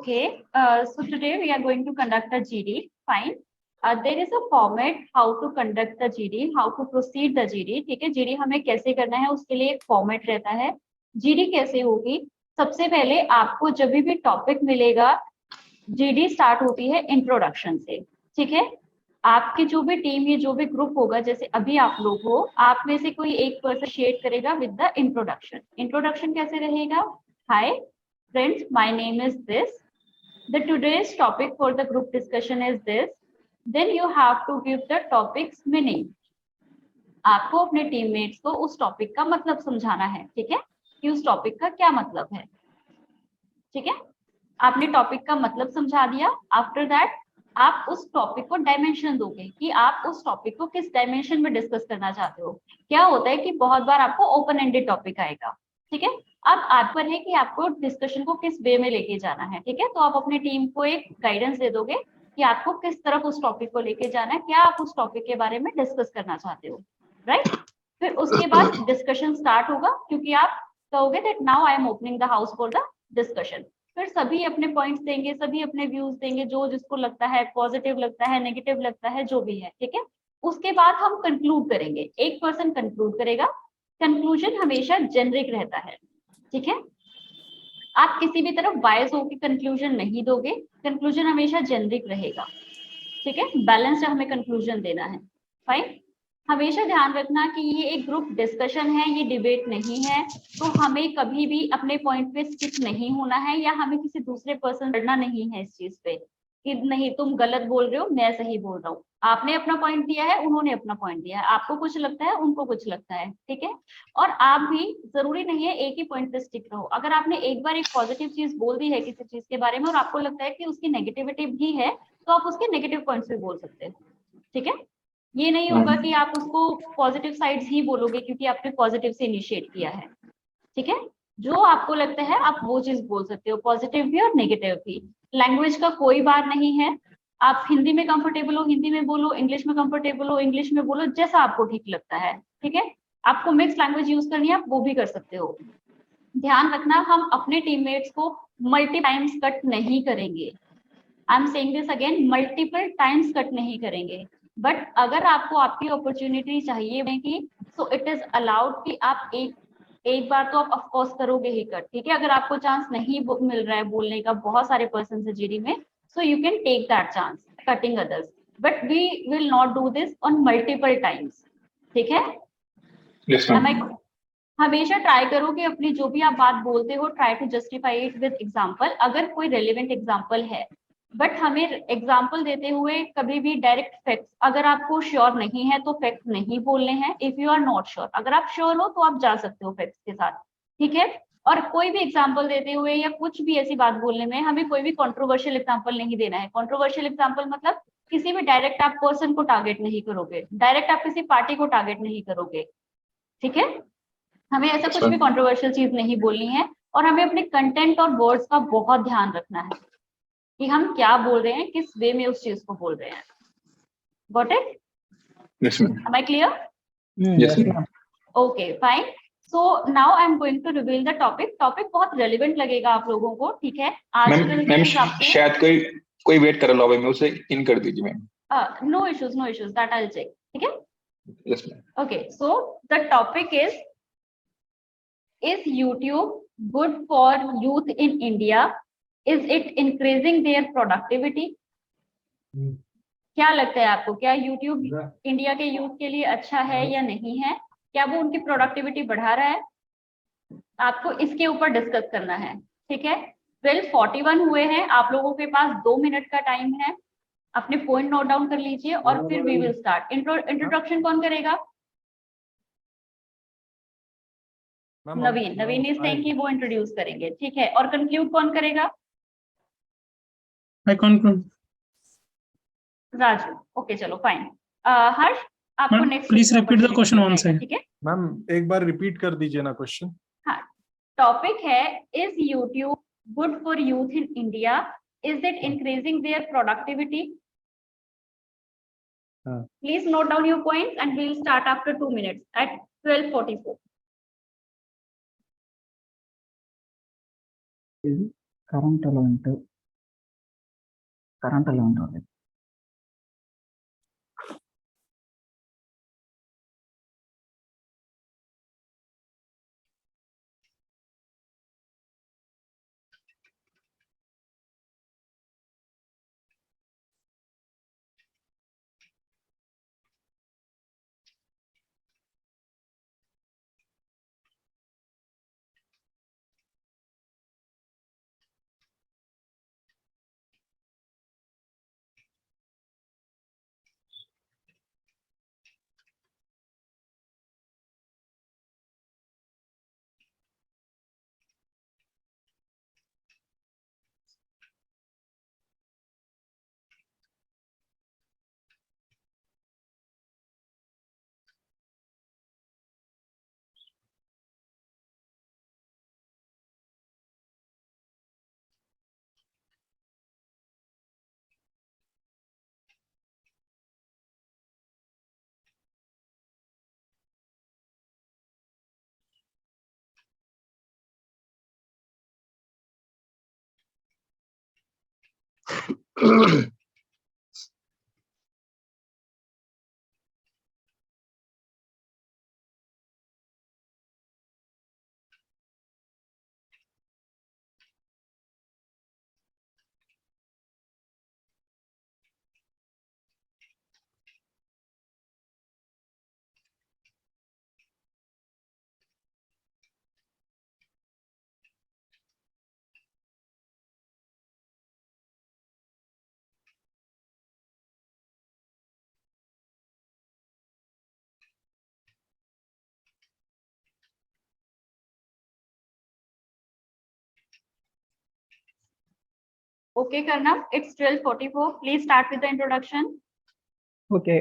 Okay, so today we are going to conduct a GD. Fine. There is a format how to conduct the GD, how to proceed the GD. ठीक है, GD हमें कैसे करना है उसके लिए एक फॉर्मेट रहता है. GD कैसे होगी? सबसे पहले आपको जब भी टॉपिक मिलेगा, GD स्टार्ट होती है इंट्रोडक्शन से. ठीक है, आपकी जो भी टीम या जो भी ग्रुप होगा, जैसे अभी आप लोग हो, आप में से कोई एक पर्सन शेयर करेगा विद द इंट्रोडक्शन. इंट्रोडक्शन कैसे रहेगा? हाय friends, my name is this. The today's topic for the group discussion is this. Then you have to give the topic's meaning. आपको अपने टीममेट्स को उस टॉपिक का मतलब समझाना है. ठीक है, कि उस टॉपिक का क्या मतलब है. ठीक है, आपने टॉपिक का मतलब समझा दिया. आफ्टर दैट आप उस टॉपिक को डायमेंशन दोगे कि आप उस टॉपिक को किस डायमेंशन में डिस्कस करना चाहते हो. क्या होता है कि बहुत बार आपको ओपन एंडेड टॉपिक आएगा. ठीक है, अब आप पर है कि आपको डिस्कशन को किस वे में लेके जाना है. ठीक है, तो आप अपनी टीम को एक गाइडेंस दे दोगे कि आपको किस तरफ उस टॉपिक को लेके जाना है, क्या आप उस टॉपिक के बारे में डिस्कस करना चाहते हो. राइट, फिर उसके बाद डिस्कशन स्टार्ट होगा, क्योंकि आप कहोगे that now I am opening the house for the discussion. फिर सभी अपने पॉइंट्स देंगे, सभी अपने व्यूज देंगे, जो जिसको लगता है, पॉजिटिव लगता है, नेगेटिव लगता है, जो भी है. ठीक है, उसके बाद हम कंक्लूड करेंगे. एक पर्सन कंक्लूड करेगा. कंक्लूजन हमेशा जेनरिक रहता है. ठीक है, आप किसी भी तरफ बायस होकर कंक्लूजन नहीं दोगे. कंक्लूजन हमेशा जेनरिक रहेगा. ठीक है, बैलेंस हमें कंक्लूजन देना है. फाइन. हमेशा ध्यान रखना कि ये एक ग्रुप डिस्कशन है, ये डिबेट नहीं है. तो हमें कभी भी अपने पॉइंट पे स्टिक नहीं होना है, या हमें किसी दूसरे पर्सन करना नहीं है इस चीज पे कि नहीं तुम गलत बोल रहे हो, मैं सही बोल रहा हूँ. आपने अपना पॉइंट दिया है, उन्होंने अपना पॉइंट दिया है. आपको कुछ लगता है, उनको कुछ लगता है. ठीक है, और आप भी जरूरी नहीं है एक ही पॉइंट पे स्टिक रहो. अगर आपने एक बार एक पॉजिटिव चीज बोल दी है किसी चीज के बारे में और आपको लगता है कि उसकी नेगेटिविटी भी है, तो आप उसके नेगेटिव पॉइंट्स भी बोल सकते हैं. ठीक है, ये नहीं होगा कि आप उसको पॉजिटिव साइड्स ही बोलोगे क्योंकि आपने पॉजिटिव से इनिशिएट किया है. ठीक है, जो आपको लगता है आप वो चीज बोल सकते हो, पॉजिटिव भी और नेगेटिव भी. लैंग्वेज का कोई बात नहीं है. आप हिंदी में कंफर्टेबल हो हिंदी में बोलो, इंग्लिश में कंफर्टेबल हो इंग्लिश में बोलो, जैसा आपको ठीक लगता है. ठीक है, आपको मिक्स लैंग्वेज यूज करनी है, आप वो भी कर सकते हो. ध्यान रखना, हम अपने टीममेट्स को मल्टी टाइम्स कट नहीं करेंगे. I am saying this again, multiple times cut नहीं करेंगे. बट अगर आपको आपकी अपॉर्चुनिटी चाहिए कि सो इट इज अलाउड कि आप एक बार तो आप ऑफकोर्स करोगे ही कट. ठीक है, अगर आपको चांस नहीं मिल रहा है बोलने का, बहुत सारे पर्सन है जीडी में, so you can take that chance cutting others, but we will not do this on multiple times. ठीक है, हमेशा ट्राई करो कि अपनी जो भी आप बात बोलते हो, try to justify it with example, अगर कोई रेलेवेंट एग्जांपल है. बट हमें एग्जाम्पल देते हुए कभी भी डायरेक्ट फैक्ट्स, अगर आपको श्योर नहीं है तो फैक्ट नहीं बोलने हैं. If you are not sure, अगर आप श्योर हो तो आप जा सकते हो फैक्ट्स के साथ. ठीक है, और कोई भी एग्जाम्पल देते हुए या कुछ भी ऐसी बात बोलने में हमें कोई भी कंट्रोवर्शियल एग्जाम्पल नहीं देना है. कंट्रोवर्शियल एग्जाम्पल मतलब किसी भी डायरेक्ट आप पर्सन को टारगेट नहीं करोगे, डायरेक्ट आप किसी पार्टी को टारगेट नहीं करोगे. ठीक है, हमें ऐसा कुछ भी कंट्रोवर्शियल चीज नहीं बोलनी है. और हमें अपने कंटेंट और वर्ड्स का बहुत ध्यान रखना है कि हम क्या बोल रहे हैं, किस वे में उस चीज को बोल रहे हैं. Got it? Yes, ma'am. Am I clear? Yes, ma'am. Okay, fine. So now I am going to reveal the topic. Topic बहुत relevant लगेगा आप लोगों को. ठीक है, आजकल के हिसाब से शायद कोई वेट कर रहा है, उसे इन कर दीजिए ma'am. No issues, no issues. That I'll check. ठीक है? Yes, ma'am. Okay, so the topic is YouTube good for youth in India? Is it increasing their productivity? क्या लगता है आपको, क्या YouTube इंडिया के यूथ के लिए अच्छा है या नहीं है? क्या वो उनकी प्रोडक्टिविटी बढ़ा रहा है? आपको इसके ऊपर डिस्कस करना है. ठीक है, 12:41 हुए हैं, आप लोगों के पास 2 मिनट का टाइम है. अपने पॉइंट नोट डाउन कर लीजिए और फिर वी विल स्टार्ट. इंट्रोडक्शन कौन करेगा? नवीन इज सेइंग कि वो इंट्रोड्यूस करेंगे. ठीक है, और कंक्लूड कौन करेगा? I conclude. राजू. ओके, चलो फाइन. हर्ष, आपको next please repeat the question once again. ठीक है मैम, एक बार रिपीट कर दीजिए ना क्वेश्चन. हाँ, टॉपिक है is YouTube good for youth in India? Is it increasing their productivity? Please note down your points and we will start after 2 minutes at 12:44. Current element current ఎలా ఉంటుంది? Okay, Karnam, it's 12:44. Please start with the introduction. Okay.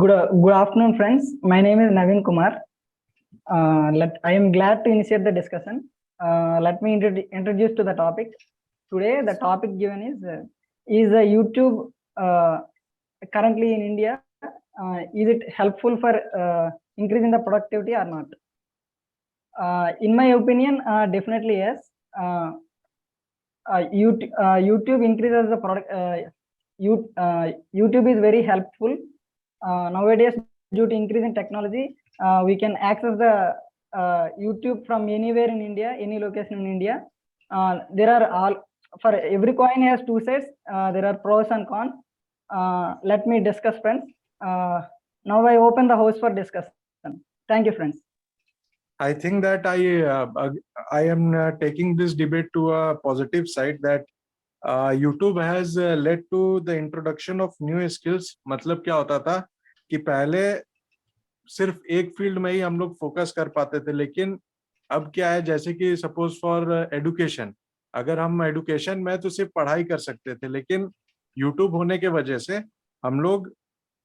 Good afternoon, friends. My name is Naveen Kumar. I am glad to initiate the discussion. Let me introduce to the topic. Today, the topic given is YouTube currently in India? Is it helpful for increasing the productivity or not? In my opinion, definitely yes. YouTube increases the product. YouTube is very helpful nowadays due to increase in technology. We can access the YouTube from anywhere in India, any location in India. There are all, for every coin has two sides. There are pros and cons. Let me discuss, friends. Now I open the house for discussion. Thank you, friends. I think that I am taking this debate to a positive side, that YouTube has led to the introduction of new skills. मतलब क्या होता था कि पहले सिर्फ एक field में ही हम लोग फोकस कर पाते थे, लेकिन अब क्या है, जैसे कि सपोज फॉर एडुकेशन, अगर हम एडुकेशन में तो सिर्फ पढ़ाई कर सकते थे, लेकिन यूट्यूब होने के वजह से हम लोग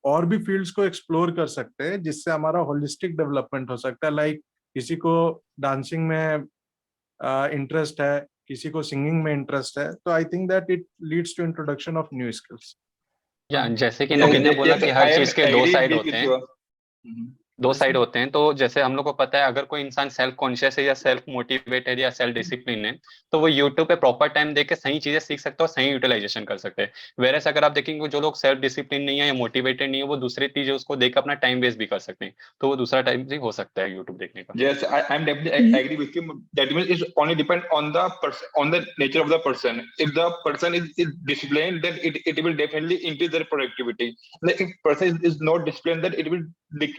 और भी फील्ड्स को एक्सप्लोर कर सकते हैं, जिससे हमारा होलिस्टिक डेवलपमेंट हो सकता है। लाइक किसी को डांसिंग में इंटरेस्ट है, किसी को सिंगिंग में इंटरेस्ट है, तो I think that it leads to introduction of new skills. या जैसे कि नवीन ने बोला कि हर चीज के दो साइड होते हैं, दो साइड होते हैं। तो जैसे हम लोग को पता है, अगर कोई इंसान सेल्फ कॉन्शियस है या सेल्फ मोटिवेटेड या सेल्फ डिसिप्लिन है, तो वो यूट्यूब पे प्रॉपर टाइम देके सही चीजें सीख सकते हैं और सही यूटिलाइजेशन कर सकते हैं। वेरएस अगर आप देखेंगे जो लोग सेल्फ डिसिप्लिन नहीं है या मोटिवेटेड नहीं है, वो दूसरी चीजें उसको देकर अपना टाइम वेस्ट भी कर सकते हैं, तो वो दूसरा टाइम भी हो सकता है यूट्यूब देखने का। Yes, I'm definitely agree with you. That means it's only depend on the person, on the nature of the person. If the person is disciplined, then it will definitely increase their productivity. Like if person is not disciplined, then it will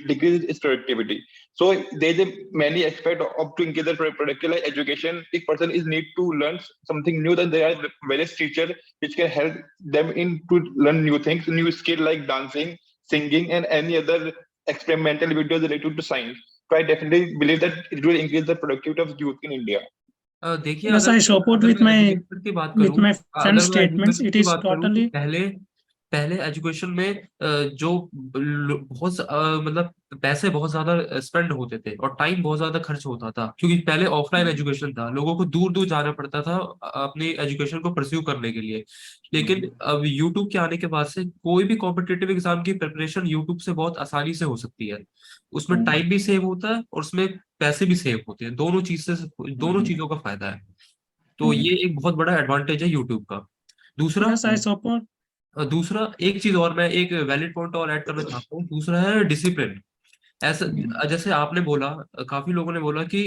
decrease its productivity. So there's a many aspect of to increase their productivity, like education. If person is need to learn something new, then there are various teachers which can help them in to learn new things, new skill like dancing, singing, and any other experimental videos related to science. So I definitely believe that it will increase the productivity of youth in India. देखिए, Yes, I support with my friend's अगर मैं statements. education It की is बात करूं, तो totally पहले education में जो बहुत मतलब पैसे बहुत ज्यादा स्पेंड होते थे और टाइम बहुत ज्यादा खर्च होता था, क्योंकि पहले ऑफलाइन एजुकेशन था, लोगों को दूर दूर जाना पड़ता था अपनी एजुकेशन को परस्यू करने के लिए। लेकिन अब यूट्यूब के आने के बाद से कोई भी कॉम्पिटिटिव एग्जाम की प्रिपरेशन यूट्यूब से बहुत आसानी से हो सकती है। उसमें टाइम भी सेव होता है और उसमें पैसे भी सेव होते हैं, दोनों चीजों का फायदा है। तो ये एक बहुत बड़ा एडवांटेज है यूट्यूब का। दूसरा Yes, I support. दूसरा एक चीज और मैं एक वैलिड पॉइंट और ऐड करना चाहता हूँ, दूसरा है डिसिप्लिन। ऐसा जैसे आपने बोला, काफी लोगों ने बोला कि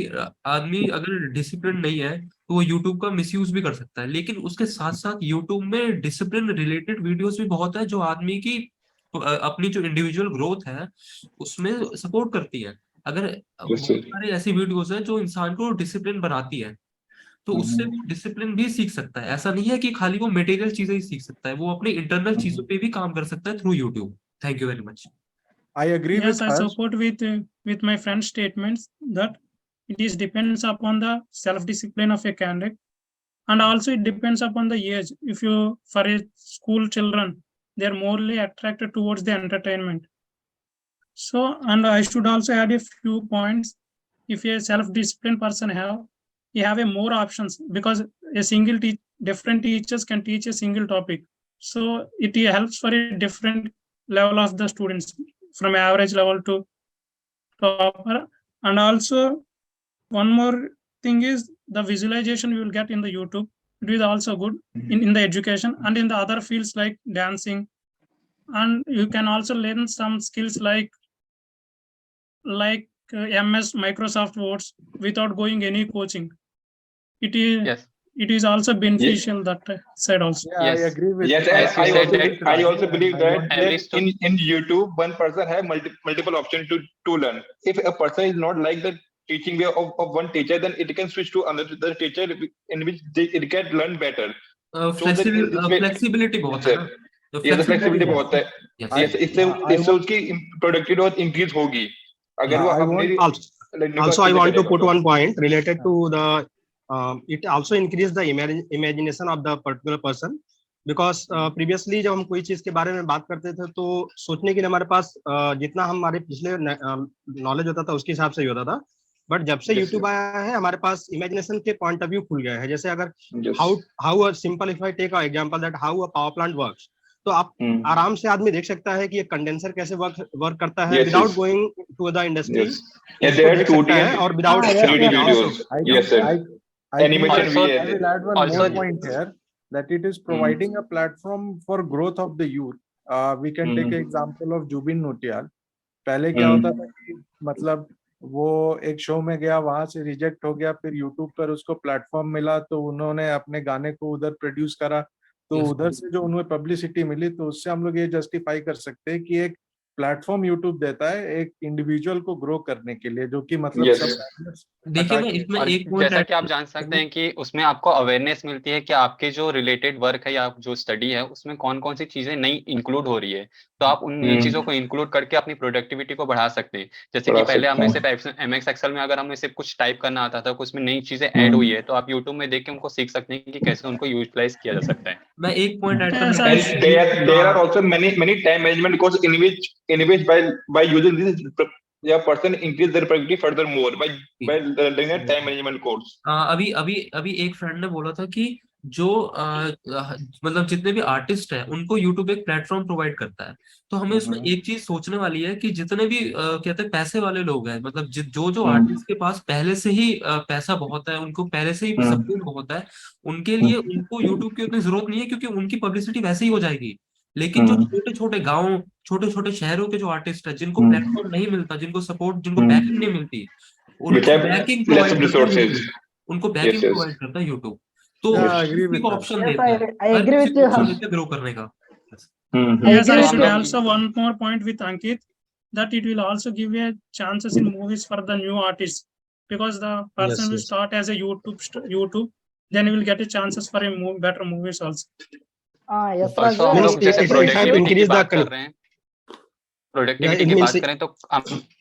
आदमी अगर डिसिप्लिन नहीं है तो वो यूट्यूब का मिसयूज भी कर सकता है, लेकिन उसके साथ साथ यूट्यूब में डिसिप्लिन रिलेटेड वीडियोस भी बहुत है जो आदमी की अपनी जो इंडिविजुअल ग्रोथ है उसमें सपोर्ट करती है। अगर Yes, बहुत sir. सारे ऐसी वीडियोस हैं जो इंसान को डिसिप्लिन बनाती है, तो उससे वो डिसिप्लिन भी सीख सकता है। ऐसा नहीं है कि खाली वो मटेरियल चीजें ही सीख सकता है, वो अपनी इंटरनल चीजों पे भी काम कर सकता है through YouTube. Thank you very much. I agree Yes, with I Harsh. support with my friend's statements that it is depends upon the self-discipline of a candidate, and also it depends upon the age. If you for a school children, they are morely attracted towards the entertainment. So, and I should also add a few points. If a self-disciplined person you have a more options because a different teachers can teach a single topic. So it helps for a different level of the students from average level to topper. And also one more thing is the visualization you will get in the YouTube. It is also good in the education and in the other fields like dancing. And you can also learn some skills like MS Microsoft Words without going any coaching. It is Yes. it is also beneficial that side also. Yeah, I Yes. agree with. Yes, As you said that I also believe I that, want every that in YouTube, one person have multiple options to learn. If a person is not like the teaching way of one teacher, then it can switch to another teacher in which it can learn better. So that in this way, flexibility बहुत है sir, ना, तो ये तो flexibility flexibility बहुत है। Yes. Yes, इससे उसकी प्रोडक्टिविटी बहुत इंक्रीज होगी अगर Yeah, वो I अपने Also, I want to put one point related to the it also increase the imagination of the particular person, because previously जब हम कोई चीज के बारे में बात करते थे तो सोचने के लिए हमारे पास जितना हमारे पिछले नॉलेज होता था उसके हिसाब से ही होता था, बट जब से YouTube आया है हमारे पास इमेजिनेशन के पॉइंट ऑफ व्यू खुल गया है। जैसे अगर how simple if I take a example that how a power plant works, तो आप आराम से आदमी देख सकता है कि ये कंडेंसर कैसे वर्क करता है without going to the industry. और without Yes, sir. Animation Also, भी I will add one Also- more point here, that it is providing a platform for growth of the youth. We can take an example of Jubin Nautiyal. पहले क्या होता था कि मतलब वो एक show में गया, वहां से रिजेक्ट हो गया, फिर यूट्यूब पर उसको प्लेटफॉर्म मिला तो उन्होंने अपने गाने को उधर प्रोड्यूस करा, तो उधर से जो उन्हें पब्लिसिटी मिली, तो उससे हम लोग ये जस्टिफाई कर सकते हैं कि एक प्लेटफॉर्म यूट्यूब देता है एक इंडिविजुअल को ग्रो करने के लिए, जो कि मतलब Yes. सब देखिए मैं इसमें और एक पॉइंट जैसा कि आप जान सकते हैं कि उसमें आपको अवेयरनेस मिलती है कि आपके जो रिलेटेड वर्क है या जो स्टडी है उसमें कौन कौन सी चीजें नई इंक्लूड हो रही है, तो आप उन नई चीजों को इंक्लूड करके अपनी प्रोडक्टिविटी को बढ़ा सकते हैं। जैसे कि पहले हमें सिर्फ एमएक्स एक्सेल में अगर हमें सिर्फ कुछ टाइप करना आता था, कुछ में नई चीजें ऐड हुई है, तो आप यूट्यूब में देख के उनको सीख सकते हैं कि कैसे उनको यूटिलाइज किया जा सकता है। मैं एक पॉइंट ऐड Yes, करना I And there are also many time management courses in which by using this person increase their productivity furthermore by learning a time management course. अभी अभी अभी एक फ्रेंड ने बोला था कि जो मतलब जितने भी आर्टिस्ट हैं उनको यूट्यूब एक प्लेटफॉर्म प्रोवाइड करता है। तो हमें उसमें एक चीज सोचने वाली है कि जितने भी कहते हैं पैसे वाले लोग हैं, मतलब जो आर्टिस्ट के पास पहले से ही पैसा बहुत है, उनको पहले से ही सपोर्ट बहुत है, उनके लिए उनको यूट्यूब की उतनी जरूरत नहीं है क्योंकि उनकी पब्लिसिटी वैसे ही हो जाएगी। लेकिन जो छोटे छोटे गाँव, छोटे छोटे शहरों के जो आर्टिस्ट है, जिनको प्लेटफॉर्म नहीं मिलता, जिनको सपोर्ट, जिनको बैकिंग नहीं मिलती, Which have less resources. उनको बैकिंग Yes. प्रोवाइड करता है यूट्यूब। तो Yeah, I agree with that. Option Yes, देता है, I हर agree किसी with को you, ऑप्शन Harsh. देता है ग्रो करने का। Yes, I should agree. also one more point with Ankit that it will also give a chances in movies for the new artists, because the person will start as a YouTube, then he will get a chances for a better movies also. Yes, Also, हम Raju, लोग जैसे if I productivity की increase the बात कर रहे हैं, productivity it की means बात करें तो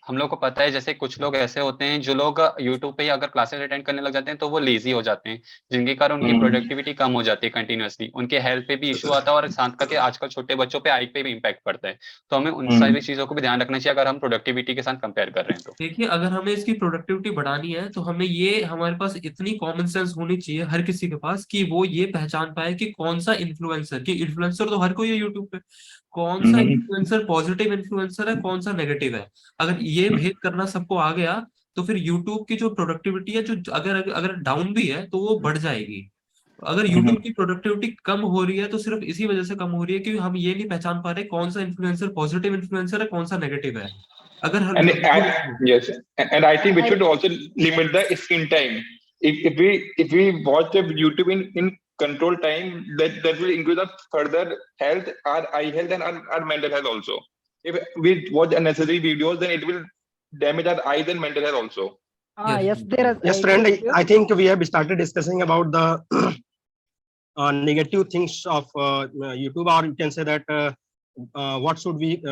हम लोग को पता है, जैसे कुछ लोग ऐसे होते हैं जो लोग यूट्यूब पे ही अगर क्लासेस अटेंड करने लग जाते हैं तो वो लेजी हो जाते हैं, जिनके कारण उनकी प्रोडक्टिविटी कम हो जाती है कंटिन्यूअसली, उनके हेल्थ पे भी इशू आता है और साथ करके आजकल छोटे बच्चों पे आई पे भी इम्पैक्ट पड़ता है। तो हमें उन सारी चीजों को भी ध्यान रखना चाहिए अगर हम प्रोडक्टिविटी के साथ कंपेयर कर रहे हैं तो। देखिए अगर हमें इसकी प्रोडक्टिविटी बढ़ानी है तो हमें ये, हमारे पास इतनी कॉमन सेंस होनी चाहिए हर किसी के पास कि वो ये पहचान पाए कि कौन सा इन्फ्लुएंसर, कि इन्फ्लुएंसर तो हर कोई है यूट्यूब पे, कौन सा इन्फ्लुएंसर पॉजिटिव इन्फ्लुएंसर है, कौन सा नेगेटिव है। अगर ये भेद करना सबको आ गया तो फिर यूट्यूब की जो प्रोडक्टिविटी है, जो अगर डाउन भी है तो वो बढ़ जाएगी। अगर यूट्यूब की प्रोडक्टिविटी कम हो रही है तो सिर्फ इसी वजह से कम हो रही है कि हम ये नहीं पहचान पा रहे कौन सा इन्फ्लुएंसर पॉजिटिव इन्फ्लुएंसर है, कौन सा नेगेटिव है। अगर हम Yes, and I think we should also limit the screen time. If we watch the YouTube in control time, that will increase the further health, our eye health, and our mental health also. If we watch unnecessary videos, then it will damage our eyes and mental health also. Yes, there is. Yes, friend, I think we have started discussing about the negative things of YouTube, or you can say that what should we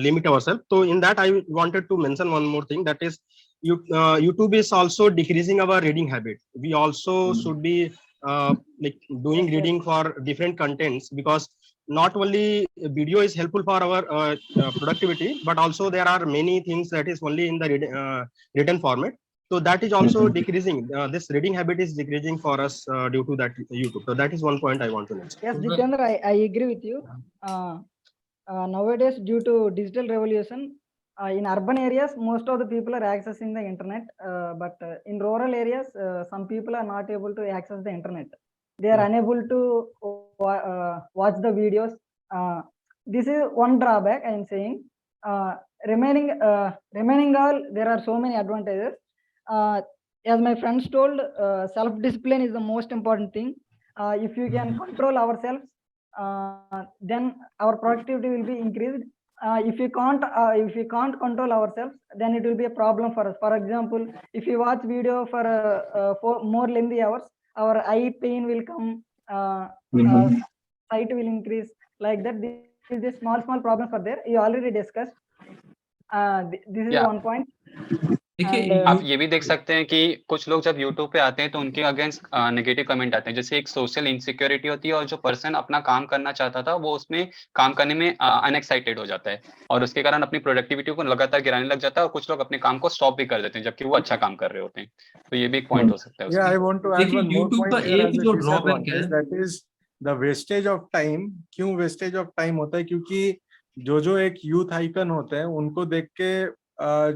limit ourselves. So in that, I wanted to mention one more thing, that is YouTube is also decreasing our reading habit. We also should be like doing reading for different contents, because not only video is helpful for our productivity, but also there are many things that is only in the written format. So that is also decreasing. This reading habit is decreasing for us due to that YouTube. So that is one point I want to mention. Yes, Jitendra, I agree with you. Nowadays, due to digital revolution, in urban areas, most of the people are accessing the internet, but in rural areas, some people are not able to access the internet. They are unable to watch the videos. This is one drawback I am saying. Remaining all, there are so many advantages. As my friends told, self-discipline is the most important thing. If you can control ourselves, then our productivity will be increased. If we can't control ourselves, then it will be a problem for us. For example, if you watch video for more lengthy hours, our eye pain will come, sight will increase, like that. These small problems are there. You already discussed. This is one point. आप ये भी देख सकते हैं कि कुछ लोग जब YouTube पे आते हैं तो उनके अगेंस्ट नेगेटिव कमेंट आते हैं, जैसे एक सोशल इनसिक्योरिटी होती है और जो पर्सन अपना काम करना चाहता था वो उसमें काम करने में अनएक्साइटेड हो जाता है और उसके कारण अपनी प्रोडक्टिविटी को लगातार गिराने लग जाता है और कुछ लोग अपने काम को स्टॉप भी कर देते हैं जबकि वो अच्छा काम कर रहे होते हैं। तो ये भी एक पॉइंट हो सकता है। I want to add one more YouTube का point here एक as a जो ड्रॉबैक है, that is the wastage of time. क्यों wastage of time होता है? क्योंकि जो एक यूथ आइकन होते हैं उनको देख के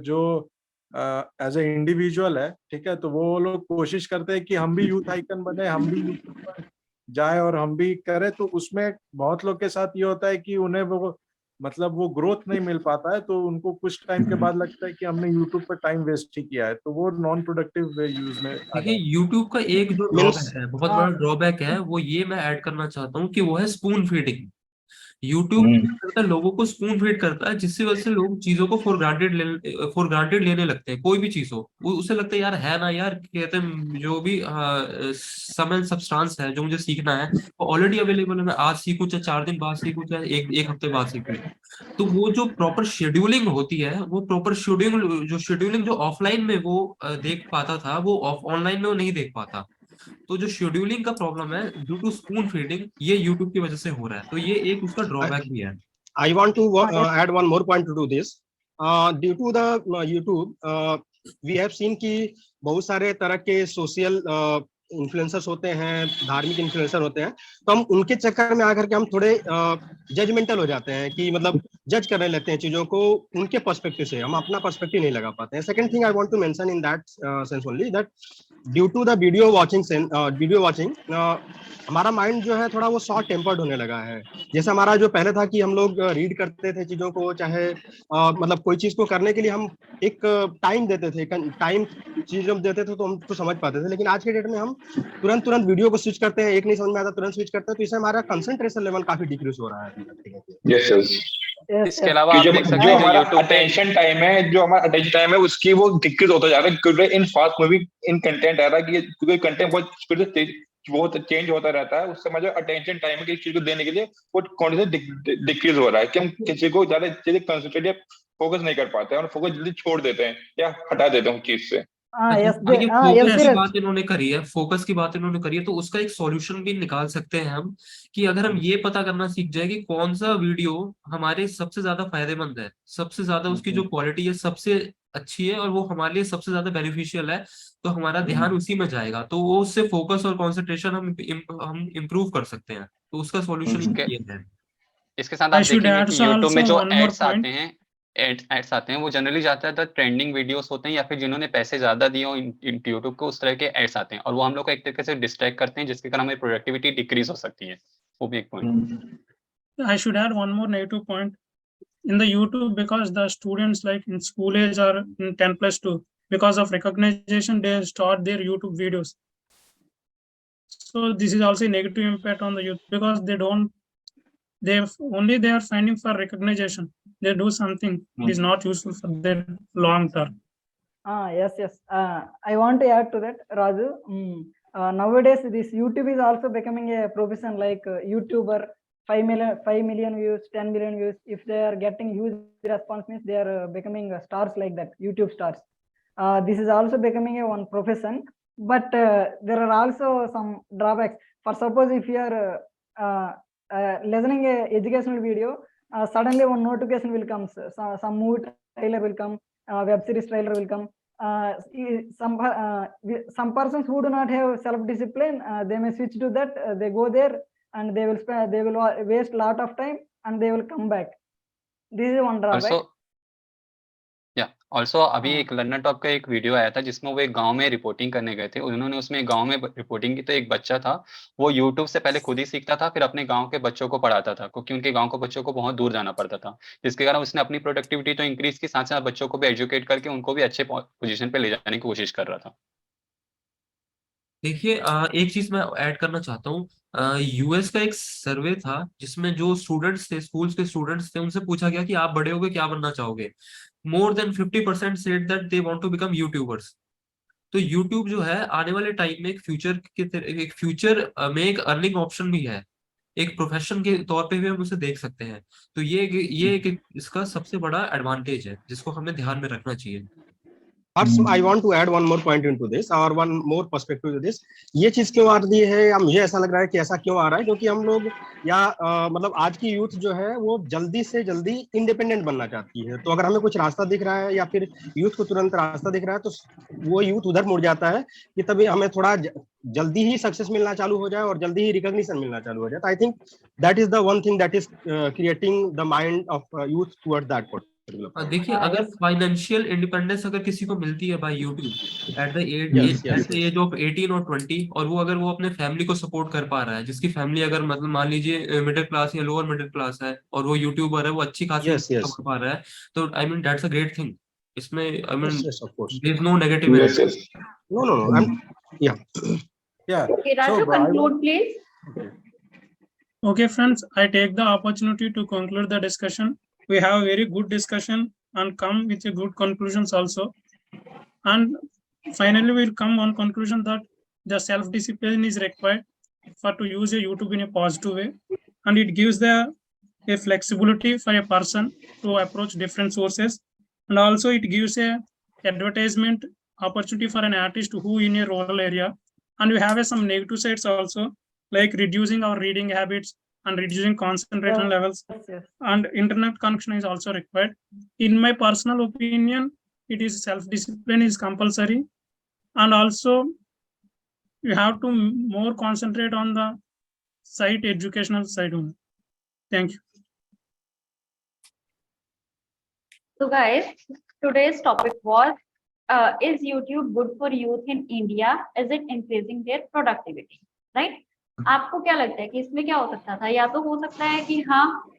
जो एज ए इंडिविजुअल है, ठीक है, तो वो लोग कोशिश करते हैं कि हम भी यूथ आइकन बने, हम भी यूट्यूब पर जाए और हम भी करें। तो उसमें बहुत लोग के साथ ये होता है कि उन्हें वो मतलब वो ग्रोथ नहीं मिल पाता है, तो उनको कुछ टाइम के बाद लगता है कि हमने यूट्यूब पर टाइम वेस्ट ही किया है, तो वो नॉन प्रोडक्टिव यूज में। देखिए यूट्यूब का एक जो ड्रॉबैक है, बहुत बड़ा ड्रॉबैक है, वो ये मैं ऐड करना चाहता हूँ कि वो है स्पून फीडिंग। यूट्यूब करता है लोगों को स्पून फीड करता है, जिससे वजह से लोग चीजों को फॉर ग्रांटेड लेने लगते हैं। कोई भी चीज हो उसे लगता है यार है ना, यार कहते हैं जो भी समय सब्सटेंस है जो मुझे सीखना है वो ऑलरेडी अवेलेबल है, मैं आज सीखूं चाहे 4 दिन बाद सीखूं चाहे एक हफ्ते बाद सीखूं। तो वो जो प्रॉपर शेड्यूलिंग होती है, वो प्रॉपर शेड्यूलिंग जो ऑफलाइन में वो देख पाता था वो ऑनलाइन में वो नहीं देख पाता। तो जो शेड्यूलिंग का प्रॉब्लम है ड्यू टू स्पून फीडिंग, ये यूट्यूब की वजह से हो रहा है, तो ये एक उसका ड्रॉबैक भी है। I want to add one more point to do this. Due to the YouTube, we have seen कि बहुत सारे तरह के सोशल इन्फ्लुएंसर्स होते हैं, धार्मिक इन्फ्लुएंसर होते हैं, तो हम उनके चक्कर में आकर के हम थोड़े जजमेंटल हो जाते हैं कि मतलब जज करने लगते हैं चीजों को उनके पर्सपेक्टिव से, हम अपना पर्सपेक्टिव नहीं लगा पाते हैं। Second thing I want to mention in that sense only that due to the video watching हमारा माइंड जो है थोड़ा वो शॉर्ट टेम्पर्ड होने लगा है। जैसे हमारा जो पहले था कि हम लोग रीड करते थे चीजों को, चाहे मतलब कोई चीज को करने के लिए हम एक टाइम देते थे, टाइम चीज जब देते थे तो हम तो समझ पाते थे, लेकिन आज के डेट में हम तुरंत वीडियो को स्विच करते हैं, एक नहीं समझ में आता तुरंत स्विच करते हैं, तो इससे हमारा कंसंट्रेशन लेवल काफी डिक्रीज हो रहा है। इसके अलावा आप देख सकते हैं हमारा अटेंशन टाइम है उसकी वो डिक्रीज होता जा रहा है, क्योंकि इन फास्ट मूवी इन कंटेंट आ रहा है कि क्योंकि कंटेंट बहुत स्पीड से वो चेंज होता रहता है, उससे हमारा अटेंशन टाइम है किसी चीज को देने के लिए वो कॉन्टिन्यूसली डिक्रीज हो रहा है कि हम किसी को ज्यादा चीजें कंसंट्रेट या फोकस नहीं कर पाते हैं और फोकस जल्दी छोड़ देते हैं या हटा देते हैं चीज से। फोकस की बात इन्होंने करी है, तो उसका एक सॉल्यूशन भी निकाल सकते हैं हम कि अगर हम ये पता करना सीख जाए कि कौन सा वीडियो हमारे सबसे ज्यादा फायदेमंद है, सबसे ज्यादा उसकी जो क्वालिटी है सबसे अच्छी है और वो हमारे लिए सबसे ज्यादा बेनिफिशियल है, तो हमारा ध्यान उसी में जाएगा, तो वो उससे फोकस और कंसंट्रेशन हम इम्प्रूव कर सकते हैं। तो उसका सॉल्यूशन ये है। इसके साथ आप देखेंगे कि YouTube में जो एड्स आते हैं एड्स आते हैं वो जनरली ज्यादातर ट्रेंडिंग वीडियोस होते हैं या फिर जिन्होंने पैसे ज्यादा दिए हो यूट्यूब को, उस तरह के एड्स आते हैं और वो हम लोग को एक तरीके से डिस्ट्रैक्ट करते हैं, जिसके कारण हमारी प्रोडक्टिविटी डिक्रीज हो सकती है। वो भी एक point. I should add one more negative point in the YouTube, because the students like in school age or in 10+2, because of recognition, they start their YouTube videos. So this is also a negative impact on the youth, because they are finding for recognition. They do something that is not useful for their long term. Yes. I want to add to that, Raju. Nowadays, this YouTube is also becoming a profession, like YouTuber, 5 million views, 10 million views. If they are getting huge response, means they are becoming stars like that, YouTube stars. This is also becoming a one profession, but there are also some drawbacks. For suppose if you are listening a educational video, suddenly one notification will come, some movie trailer will come, web series trailer will come. Some persons who do not have self-discipline, they may switch to that. They go there and they will waste a lot of time and they will come back. This is one drawback. Also अभी एक London top का एक video आया था जिसमें वो एक गांव में रिपोर्टिंग करने गए थे। उन्होंने उसमें गांव में रिपोर्टिंग की, तो एक बच्चा था वो यूट्यूब से पहले खुद ही सीखता था, फिर अपने गांव के बच्चों को पढ़ाता था, क्योंकि उनके गांव के बच्चों को बहुत दूर जाना पड़ता था, जिसके कारण उसने अपनी प्रोडक्टिविटी तो इंक्रीज की, साथ साथ बच्चों को भी एजुकेट करके उनको भी अच्छे पोजीशन पे ले जाने की कोशिश कर रहा था। देखिए एक चीज मैं ऐड करना चाहता हूँ। यूएस का एक सर्वे था जिसमें जो स्टूडेंट्स थे, स्कूल्स के स्टूडेंट्स थे, उनसे पूछा गया कि आप बड़े होगे क्या बनना चाहोगे। More than 50% said that they want to become YouTubers. तो यूट्यूब जो है आने वाले टाइम में एक फ्यूचर में एक अर्निंग ऑप्शन भी है, एक प्रोफेशन के तौर पे भी हम उसे देख सकते हैं। तो ये एक इसका सबसे बड़ा एडवांटेज है जिसको हमें ध्यान में रखना चाहिए। I want to add one more point into this और one more perspective to this. ये चीज क्यों आ रही है, या मुझे ऐसा लग रहा है कि ऐसा क्यों आ रहा है, क्योंकि हम लोग या मतलब आज की यूथ जो है वो जल्दी से जल्दी इंडिपेंडेंट बनना चाहती है। तो अगर हमें कुछ रास्ता दिख रहा है या फिर यूथ को तुरंत रास्ता दिख रहा है, तो वो यूथ उधर मुड़ जाता है कि तभी हमें थोड़ा जल्दी ही सक्सेस मिलना चालू हो जाए और जल्दी ही रिकॉग्निशन मिलना चालू हो जाए। तो I think that is the one thing that is creating the mind of youth towards that point. देखिए अगर फाइनेंशियल इंडिपेंडेंस अगर किसी को मिलती है by YouTube at the age of 18 और 20, और वो अपने फैमिली को सपोर्ट कर पा रहा है, जिसकी फैमिली अगर मतलब मान लीजिए मिडिल क्लास या लोअर मिडिल क्लास है और वो यूट्यूबर है, वो अच्छी खासी कर पा रहा है, तो I mean that's a great thing. इसमें I mean there is no negative. No. Yeah. Okay, Raju, conclude, please. Okay, friends, I take the opportunity to conclude the discussion. We have a very good discussion and come with a good conclusions also. And finally, we'll come on conclusion that the self-discipline is required for to use a YouTube in a positive way, and it gives a flexibility for a person to approach different sources, and also it gives a advertisement opportunity for an artist who in a rural area. And we have some negative sides also, like reducing our reading habits and reducing concentration levels. Yes. And internet connection is also required. In my personal opinion, it is self-discipline is compulsory, and also you have to more concentrate on the site educational side only. Thank you. So guys, today's topic was is YouTube good for youth in India? Is it increasing their productivity? Right? आपको क्या लगता है कि इसमें क्या हो सकता था? या तो हो सकता है कि हाँ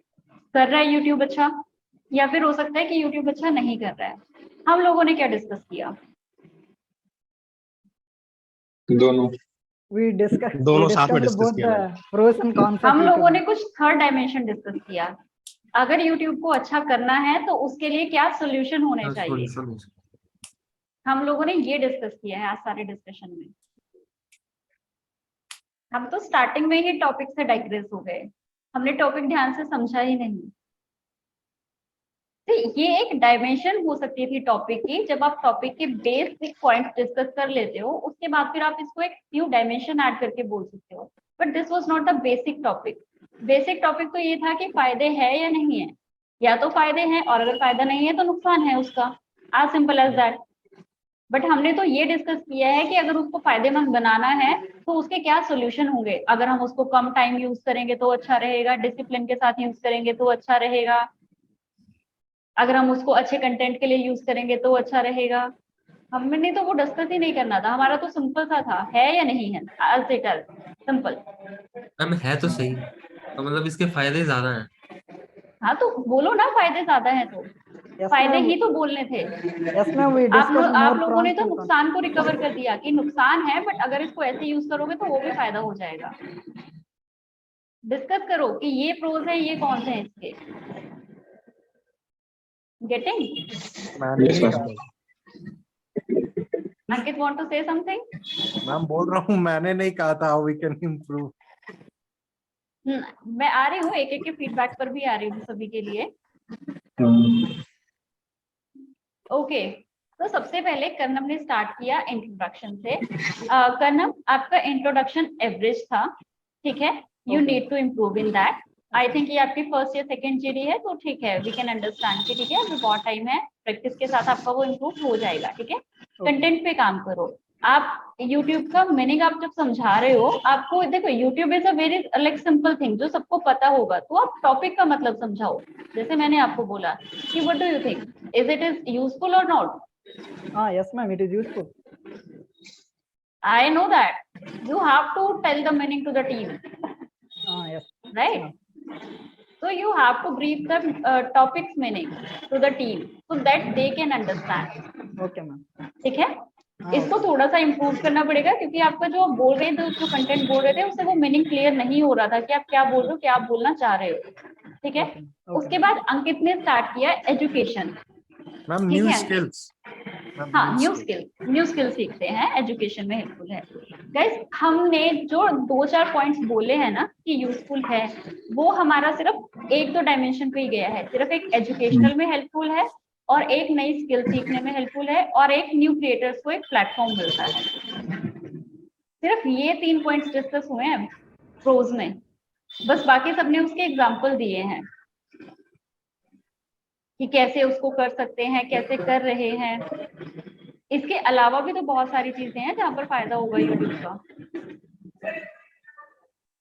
कर रहा है YouTube अच्छा, या फिर हो सकता है कि YouTube अच्छा नहीं कर रहा है। हम लोगों ने क्या डिस्कस किया? दोनों साथ में डिस्कस किया। Pros and cons. हम लोगों ने कुछ थर्ड डायमेंशन डिस्कस किया। अगर YouTube को अच्छा करना है तो उसके लिए क्या सोल्यूशन होने चाहिए, हम लोगों ने ये डिस्कस किया है आज सारे डिस्कशन में। हम तो स्टार्टिंग में ही टॉपिक से डाइग्रेस हो गए, हमने टॉपिक ध्यान से समझा ही नहीं। तो ये एक डायमेंशन हो सकती थी टॉपिक की, जब आप टॉपिक के बेसिक पॉइंट डिस्कस कर लेते हो उसके बाद फिर आप इसको एक न्यू डायमेंशन ऐड करके बोल सकते हो। But this was not the basic topic. Basic topic तो ये था कि फायदे है या नहीं है, या तो फायदे हैं और अगर फायदा नहीं है तो नुकसान है उसका, as simple as that. But हमने तो ये डिस्कस किया है कि अगर उसको फायदेमंद बनाना है तो उसके क्या सोल्यूशन होंगे। अगर हम उसको कम टाइम यूज करेंगे तो अच्छा रहेगा, डिसिप्लिन के साथ यूज करेंगे तो अच्छा रहेगा, अगर हम उसको अच्छे कंटेंट के लिए यूज करेंगे तो अच्छा रहेगा। हमने तो वो डिस्कस ही नहीं करना था, हमारा तो सिंपल सा था, है या नहीं है, आज से कल सिंपल। मैम है तो सही, तो मतलब इसके फायदे ज्यादा हैं। हाँ तो बोलो ना, फायदे ज्यादा है तो Yes, फायदे ma'am. ही तो बोलने थे। Yes, ma'am. We आप discussed more आप लोगों ने pros तो and cons. नुकसान को रिकवर कर दिया कि नुकसान है, बट अगर इसको ऐसे यूज करोगे तो वो भी फायदा हो जाएगा। डिस्कस करो कि ये प्रोज है, ये कौन से हैं इसके। गेटिंग? मैंने Yes, नहीं ma'am. कहा। Ankit want to say something? Ma'am बोल रहा हूँ मैंने नहीं कहा था हाउ वी कैन इम्प्रूव। मैं आ रही हूँ, एक एक के फीडबैक पर भी आ रही हूँ सभी के लिए। ओके तो सबसे पहले कर्नम ने स्टार्ट किया इंट्रोडक्शन से। कर्नम, आपका इंट्रोडक्शन एवरेज था, ठीक है, you Okay. Need to improve in that. I think ये आपकी फर्स्ट या सेकंड जीडी है, तो ठीक है, वी कैन अंडरस्टैंड कि ठीक है अभी बहुत टाइम है, प्रैक्टिस के साथ आपका वो इम्प्रूव हो जाएगा, ठीक है। कंटेंट पे काम करो। आप YouTube का मीनिंग आप जब समझा रहे हो, आपको देखो YouTube is a very like simple thing जो सबको पता होगा, तो आप टॉपिक का मतलब समझाओ। जैसे मैंने आपको बोला कि what do you think, is it useful और not? Yes, ma'am. It is useful. I know that you have to tell the meaning to the team, Yes. right? So you have to brief the topic's meaning to the team so that they can understand. Okay, ma'am. ठीक है, इसको थोड़ा सा improve करना पड़ेगा क्योंकि आपका जो आप बोल रहे थे, जो कंटेंट बोल रहे थे, उससे वो मीनिंग क्लियर नहीं हो रहा था कि आप क्या बोल रहे हो, क्या आप बोलना चाह रहे हो, ठीक है। Okay. उसके बाद अंकित ने स्टार्ट किया एजुकेशन। मैम ठीक न्यू है। स्किल्स। हाँ, न्यू स्किल सीखते हैं, एजुकेशन में हेल्पफुल है। गाइस, हमने जो 2-4 पॉइंट्स बोले हैं ना कि यूजफुल है, वो हमारा सिर्फ एक दो डायमेंशन पे ही गया है। सिर्फ एक एजुकेशनल में हेल्पफुल है, और एक नई स्किल सीखने में हेल्पफुल है, और एक न्यू क्रिएटर्स को एक प्लेटफॉर्म मिलता है। सिर्फ ये 3 पॉइंट्स डिस्कस हुए हैं प्रोज में, बस बाकी सबने उसके एग्जाम्पल दिए हैं कि कैसे उसको कर सकते हैं, कैसे कर रहे हैं। इसके अलावा भी तो बहुत सारी चीजें हैं जहां पर फायदा होगा यूट्यूब का,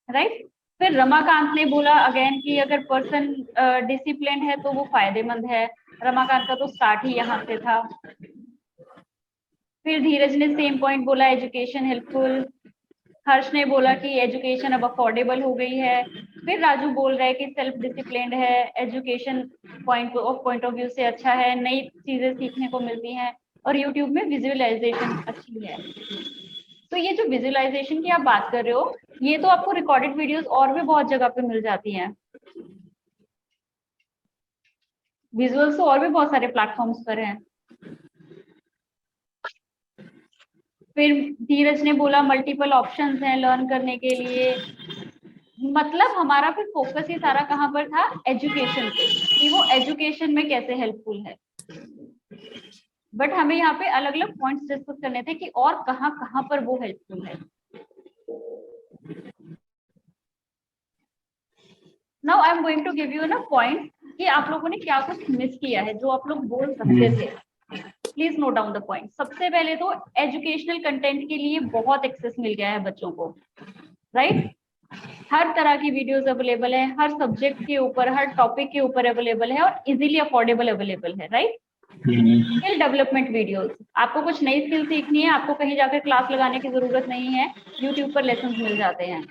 राइट। फिर रमाकांत ने बोला अगेन कि अगर पर्सन डिसिप्लिन है तो वो फायदेमंद है। रमाकांत का तो स्टार्ट ही यहाँ से था। फिर धीरज ने सेम पॉइंट बोला, एजुकेशन हेल्पफुल। हर्ष ने बोला कि एजुकेशन अब अफोर्डेबल हो गई है। फिर राजू बोल रहा है कि सेल्फ डिसिप्लिन है, एजुकेशन पॉइंट ऑफ व्यू से अच्छा है, नई चीजें सीखने को मिलती हैं, और यूट्यूब में विजुअलाइजेशन अच्छी है। तो ये जो विजुअलाइजेशन की आप बात कर रहे हो, ये तो आपको रिकॉर्डेड वीडियोस और भी बहुत जगह पे मिल जाती हैं। विजुअल्स तो और भी बहुत सारे प्लेटफॉर्म्स पर हैं। फिर धीरज ने बोला मल्टीपल ऑप्शंस हैं लर्न करने के लिए। मतलब हमारा फिर फोकस ही सारा कहाँ पर था, एजुकेशन पे, कि वो एजुकेशन में कैसे हेल्पफुल है। बट हमें यहाँ पे अलग अलग पॉइंट्स डिस्कस करने थे कि और कहाँ कहाँ पर वो हेल्पफुल है। Now I am going to give you ना पॉइंट कि आप लोगों ने क्या कुछ मिस किया है जो आप लोग बोल सकते थे। Please note down the point. सबसे पहले तो एजुकेशनल कंटेंट के लिए बहुत एक्सेस मिल गया है बच्चों को, राइट। हर तरह की वीडियोस अवेलेबल है, हर सब्जेक्ट के ऊपर, हर टॉपिक के ऊपर अवेलेबल है, और इजीली अफोर्डेबल अवेलेबल है, राइट। स्किल डेवलपमेंट वीडियोस, आपको कुछ नई स्किल सीखनी है, आपको कहीं जाकर क्लास लगाने की जरूरत नहीं है, यूट्यूब पर लेसन मिल जाते हैं।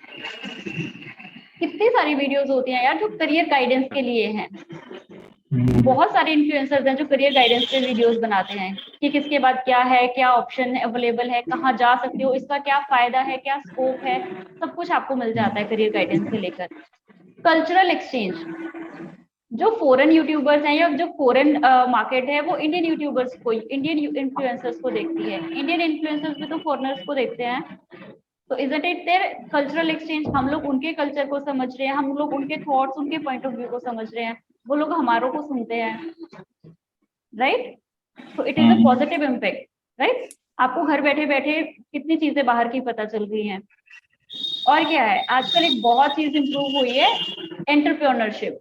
कितनी सारी वीडियोस होती हैं यार जो करियर गाइडेंस के लिए हैं। बहुत सारे इन्फ्लुएंसर्स हैं जो करियर गाइडेंस पे वीडियोस बनाते हैं कि किसके बाद क्या है, क्या ऑप्शन अवेलेबल है, कहाँ जा सकते हो, इसका क्या फायदा है, क्या स्कोप है, सब कुछ आपको मिल जाता है करियर गाइडेंस से लेकर। कल्चरल एक्सचेंज, जो फॉरेन यूट्यूबर्स हैं या जो फॉरेन मार्केट है, वो इंडियन यूट्यूबर्स को, इंडियन इन्फ्लुएंसर्स को देखती है। इंडियन इन्फ्लुएंसर्स भी तो फॉरेनर्स को देखते हैं, तो isn't it there cultural exchange. हम लोग उनके कल्चर को समझ रहे हैं, हम लोग उनके थॉट्स, उनके पॉइंट ऑफ व्यू को समझ रहे हैं, वो लोग हमारों को सुनते हैं, राइट। तो it is a positive impact, right. आपको घर बैठे बैठे कितनी चीजें बाहर की पता चल रही हैं। और क्या है, आजकल एक बहुत चीज इंप्रूव हुई है, एंटरप्रेन्योरशिप।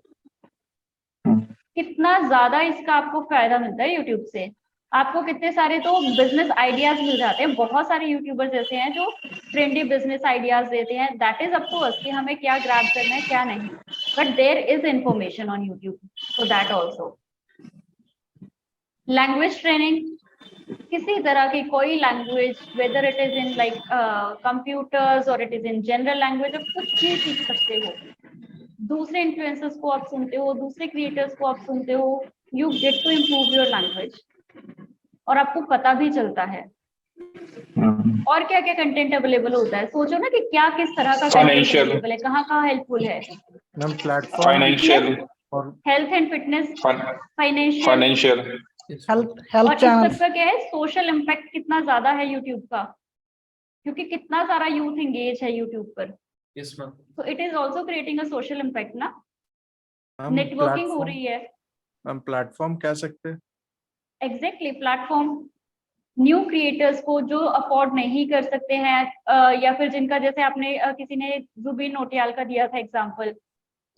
कितना ज्यादा इसका आपको फायदा मिलता है यूट्यूब से। आपको कितने सारे तो बिजनेस आइडियाज मिल जाते हैं। बहुत सारे यूट्यूबर्स ऐसे हैं जो ट्रेंडी बिजनेस आइडियाज देते हैं। That is up to us कि हमें क्या ग्रैब करना है क्या नहीं, but there is information on YouTube for that also. Language training, किसी तरह की कोई language, whether it is in like computers और it is in general language, आप कुछ भी सीख सकते हो। दूसरे इन्फ्लुएंसर्स को आप सुनते हो, दूसरे क्रिएटर्स को आप सुनते हो, you get to improve your language, और आपको पता भी चलता है और क्या क्या कंटेंट अवेलेबल होता है। सोचो ना कि क्या किस तरह का कंटेंट Financial. अवेलेबल है, कहाँ हेल्पफुल है। Ma'am platform Financial. और health and fitness, Fin- financial, Financial. health और इस channels. सबका क्या है, सोशल इम्पैक्ट कितना ज्यादा है यूट्यूब का, क्योंकि कितना सारा यूथ एंगेज है यूट्यूब पर। Yes ma'am. तो it is also creating a social impact ना, हम नेटवर्किंग हो प्लेटफॉर्म रही है। हम प्लेटफॉर्म कह सकते हैं। एग्जैक्टली, प्लेटफॉर्म न्यू क्रिएटर्स को जो अफोर्ड नहीं कर सकते हैं, या फिर जिनका, जैसे आपने किसी ने जुबिन नौटियाल का दिया था एग्जांपल,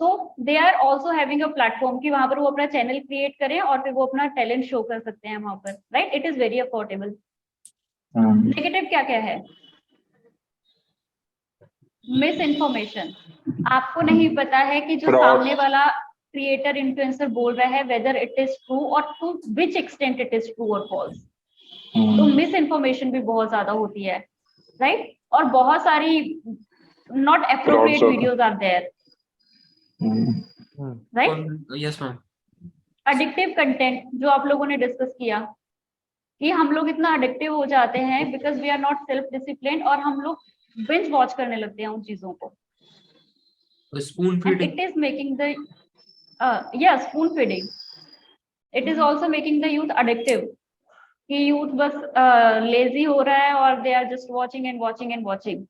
तो they are also having a platform कि वहां पर वो अपना चैनल क्रिएट करें और फिर वो अपना टैलेंट शो कर सकते हैं वहां पर, right. It is very affordable. Negative क्या क्या है? मिस इन्फॉर्मेशन, आपको नहीं पता है कि जो Fraud. सामने वाला क्रिएटर इन्फ्लुएंसर बोल रहा है वेदर इट इज ट्रू और to which extent it is true और फॉल्स। तो मिस इन्फॉर्मेशन भी बहुत ज्यादा होती है, राइट। और बहुत सारी not appropriate also. Videos are there, right. Yes ma'am. Addictive content जो आप लोगों ने डिस्कस किया कि हम लोग इतना एडिक्टिव हो जाते हैं because we are not self discipline, और हम लोग बिंज वॉच करने लगते हैं उन चीजों को। Spoon And feeding. it is making the spoon feeding. It is also making the youth addictive कि यूथ बस लेजी हो रहा है और they are just watching and watching and watching.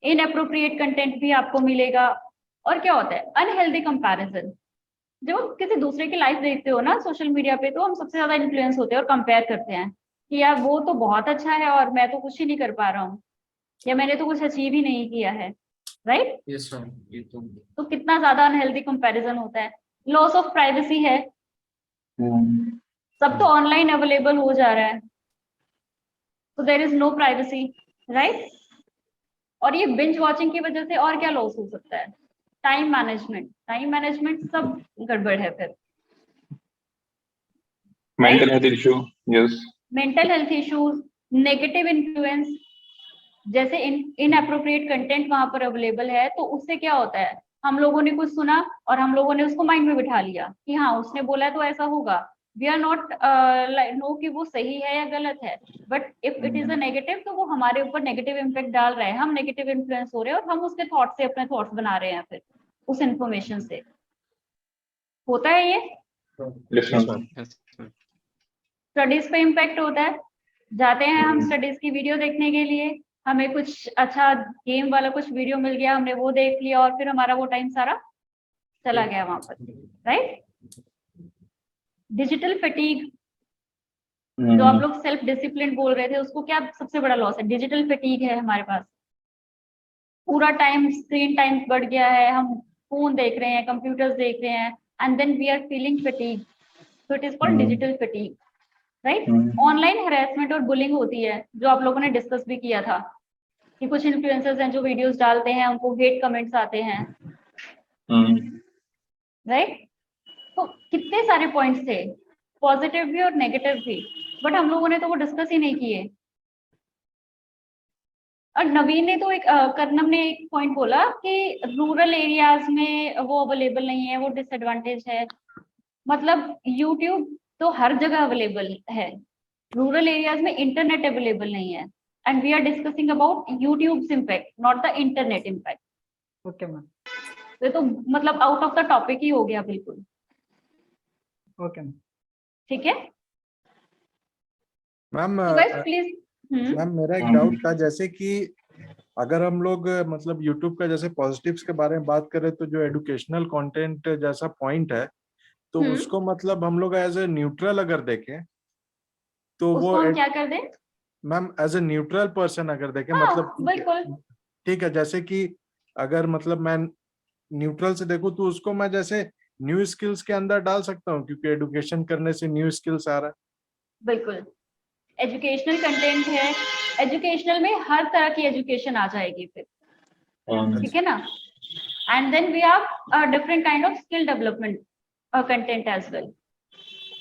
Inappropriate content भी आपको मिलेगा। और क्या होता है, अनहेल्दी कंपैरिजन। जब आप किसी दूसरे की लाइफ देखते हो ना सोशल मीडिया पे, तो हम सबसे ज्यादा इन्फ्लुएंस होते हैं और कंपेयर करते हैं कि यार वो तो बहुत अच्छा है और मैं तो कुछ ही नहीं कर पा रहा हूँ, या मैंने तो कुछ अचीव ही नहीं किया है, राइट। Yes ma'am. ये तो कितना ज्यादा अनहेल्दी कंपैरिजन होता है। लॉस ऑफ प्राइवेसी है, सब तो ऑनलाइन अवेलेबल हो जा रहा है, तो there is no privacy, right. और ये बिंज वॉचिंग की वजह से और क्या लॉस हो सकता है? टाइम मैनेजमेंट सब गड़बड़ है फिर। Mental health issue. Yes. Mental health issues, negative influence, जैसे इनअप्रोप्रिएट कंटेंट वहां पर अवेलेबल है, तो उससे क्या होता है, हम लोगों ने कुछ सुना और हम लोगों ने उसको माइंड में बिठा लिया कि हाँ उसने बोला है तो ऐसा होगा। वी आर नॉट नो कि वो सही है या गलत है, but if it is a negative तो वो हमारे ऊपर नेगेटिव इम्पैक्ट डाल रहा है, हम नेगेटिव इन्फ्लुएंस हो रहे हैं और हम उसके थॉट से अपने थॉट्स बना रहे हैं फिर उस इन्फॉर्मेशन से। होता है ये। Yes, ma'am. स्टडीज पे इम्पैक्ट होता है, जाते हैं हम स्टडीज की वीडियो देखने के लिए, हमें कुछ अच्छा गेम वाला कुछ वीडियो मिल गया, हमने वो देख लिया और फिर हमारा वो टाइम सारा चला गया वहां पर, राइट। डिजिटल फटीग, जो आप लोग सेल्फ डिसिप्लिन बोल रहे थे, उसको क्या सबसे बड़ा लॉस है? डिजिटल फटीग है हमारे पास, पूरा टाइम स्क्रीन टाइम बढ़ गया है, हम फोन देख रहे हैं, कंप्यूटर्स देख रहे हैं, and then we are feeling fatigue, so it is called digital fatigue, right. Online harassment और बुलिंग होती है, जो आप लोगों ने डिस्कस भी किया था कि कुछ इन्फ्लुएंसर्स हैं जो वीडियोस डालते हैं, उनको हेट कमेंट्स आते हैं, राइट। तो कितने सारे पॉइंट्स थे, पॉजिटिव भी और नेगेटिव भी, बट हम लोगों ने तो वो डिस्कस ही नहीं किए। और नवीन ने तो कर्नम ने एक पॉइंट बोला कि रूरल एरियाज में वो अवेलेबल नहीं है, वो डिसएडवांटेज है। मतलब यूट्यूब तो हर जगह अवेलेबल है, रूरल एरियाज में इंटरनेट अवेलेबल नहीं है, and we are discussing about YouTube's impact, not the internet impact. Okay, ma'am. तो मतलब आउट ऑफ द टॉपिक ही हो गया बिल्कुल, Okay, ma'am. ठीक है। Ma'am please. मैम मेरा एक डाउट था, जैसे कि अगर हम लोग मतलब YouTube का जैसे पॉजिटिव्स के बारे में बात करें, तो जो एजुकेशनल कंटेंट जैसा पॉइंट है, तो उसको मतलब हम लोग एज ए न्यूट्रल अगर देखें तो उसको वो हम क्या कर दें? Ma'am as a neutral person अगर देखें, हाँ, मतलब बिल्कुल ठीक है, जैसे कि अगर मतलब मैं न्यूट्रल से देखूं तो उसको मैं जैसे न्यू स्किल्स के अंदर डाल सकता हूं, क्योंकि एजुकेशन करने से न्यू स्किल्स आ रहा है। बिल्कुल, एजुकेशनल कंटेंट है, एजुकेशनल में हर तरह की एजुकेशन आ जाएगी फिर, ठीक है ना। And then we have different kind of skill development content as well.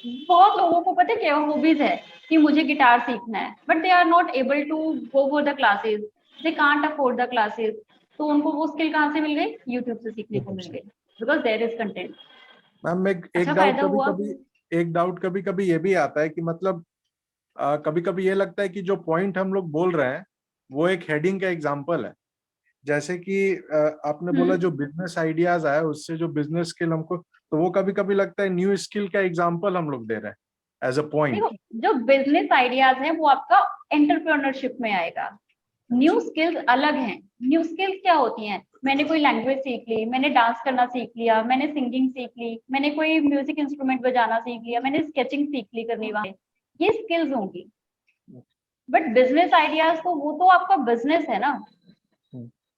बहुत लोगों को पता है क्या हॉबीज है कि मुझे गिटार सीखना है, but they are not able to go for the classes, they can't afford the classes, तो उनको वो स्किल कहाँ से मिल गई? यूट्यूब से सीखने को मिल गई, because there is content. Ma'am एक अच्छा डाउट फायदा हुआ। कभी कभी ये भी आता है कि मतलब कभी कभी ये लगता है कि जो पॉइंट हम लोग बोल रहे हैं वो एक हेडिंग का एग्जांपल है। जैसे कि आपने बोला जो बिजनेस आइडियाज आया उससे जो बिजनेस स्किल हमको, तो वो कभी कभी लगता है न्यू स्किल का एग्जांपल हम लोग दे रहे हैं एज अ पॉइंट। देखो जो बिजनेस आइडियाज है वो आपका एंटरप्रेन्योरशिप में आएगा। न्यू स्किल्स अलग हैं। न्यू स्किल्स क्या होती हैं? मैंने कोई लैंग्वेज सीख ली, मैंने डांस करना सीख लिया, मैंने सिंगिंग सीख ली, मैंने कोई म्यूजिक इंस्ट्रूमेंट बजाना सीख लिया, मैंने स्केचिंग सीख ली करने वाले, ये स्किल्स होंगी। बट बिजनेस आइडियाज तो वो तो आपका बिजनेस है ना।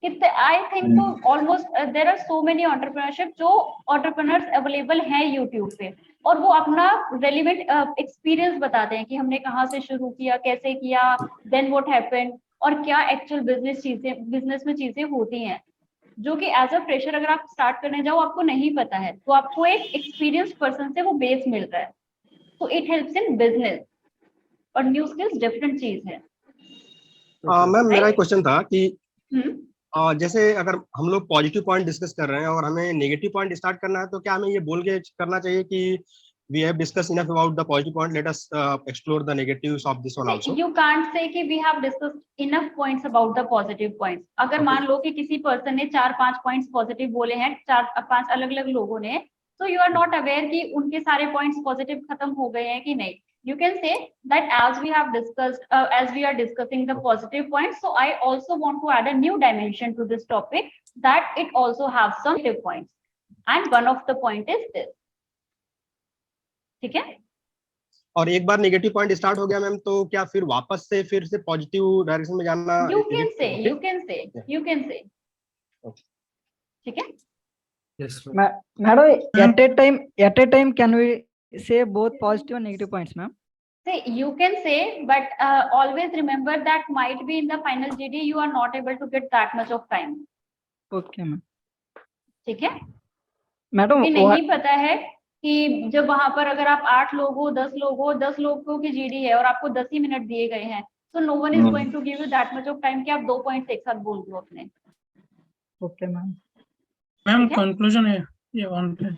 कितने आई थिंक तो almost there are so many entrepreneurship जो एंटरप्रेन्योर्स अवेलेबल हैं यूट्यूब पे, और वो अपना रेलिवेंट एक्सपीरियंस बताते हैं कि हमने कहाँ से शुरू किया, कैसे किया, देन व्हाट हैपेंड, और क्या एक्चुअल बिजनेस में चीजें होती हैं, जो कि एज अ फ्रेशर अगर आप स्टार्ट करने जाओ आपको नहीं पता है, तो आपको एक एक्सपीरियंस पर्सन से वो बेस मिल रहा है, तो इट हेल्प्स इन बिजनेस। और न्यू स्किल्स डिफरेंट चीज है। मैम मेरा एक क्वेश्चन था कि हम्म जैसे अगर हम लोग पॉजिटिव पॉइंट डिस्कस कर रहे हैं और हमें नेगेटिव पॉइंट स्टार्ट करना है, तो क्या हमें ये बोल के करना चाहिए कि we have discuss enough about the positive point, let us explore the negatives of this one also? You can't say कि we have discussed enough points about the positive points. अगर Okay. मान लो कि किसी पर्सन ने 4-5 points positive बोले हैं, 4-5 अलग अलग लोगों ने, तो यू आर नॉट अवेयर कि उनके सारे पॉइंट्स पॉजिटिव खत्म हो गए हैं कि नहीं. You can say that as we have discussed, as we are discussing the positive points, so I also want to add a new dimension to this topic, that it also have some negative points, and one of the point is this. ठीक है? और एक बार negative point start हो गया ma'am, तो क्या फिर वापस से फिर से पॉजिटिव डायरेक्शन में जाना? You can say, you can say, you can say. ठीक है? Yes, ma'am. Madam, at a time, can we say both positive and negative points, ma'am? Say you can say, but always remember that might be in the final GD you are not able to get that much of time. Okay, ma'am. ठीक है? Madam, कि नहीं पता है कि जब वहां पर अगर आप 8 लोग हो, 10 लोग हो, 10 लोगों की GD है और आपको 10 ही मिनट दिए गए हैं, तो no one is going to give you that much of time कि आप 2 पॉइंट्स एक साथ बोल दो अपने. Okay, ma'am. मैम ठीक है? कंक्लूजन है ये वन पे.